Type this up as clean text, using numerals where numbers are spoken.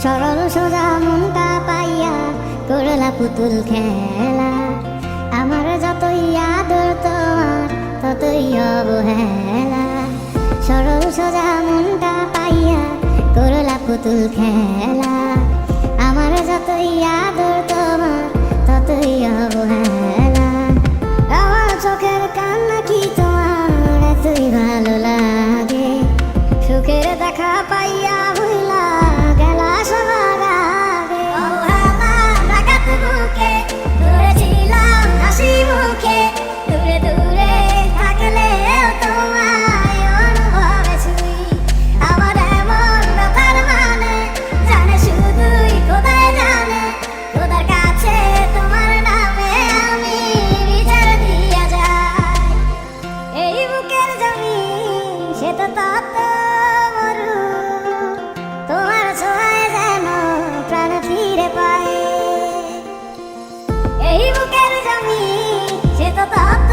সরল সোজা মনটা পাইয়া করলা পুতুল খেলা। আমার যতই আদর তোমার ততই অবহেলা। সরল সোজা মনটা পাইয়া করলা পুতুল খেলা। আমার যতই আদর তোমার ততই অবহেলা। আমার চোখের কান্না কি তোমার এতই ভালো লাগে? সুখের দেখা পাইয়া ভুলা গেলা সবার আগে। ডাকাত বুকে ধরেছিলাম হাসি মুখে, দূরে দূরে থাকলেও তোমায় অনুভবে ছুঁই। আমার এমন ব্যাপার মানে জানে শুধুই খোদাই জানে। খোদার কাছে তোমার নামে আমি বিচার দিয়া যাই। এই বুকের জমি সে তো তত মরু, তোমার ছোঁয়ায় যেন প্রাণ ফিরে পায়। এই বুকের জমি সে তো তত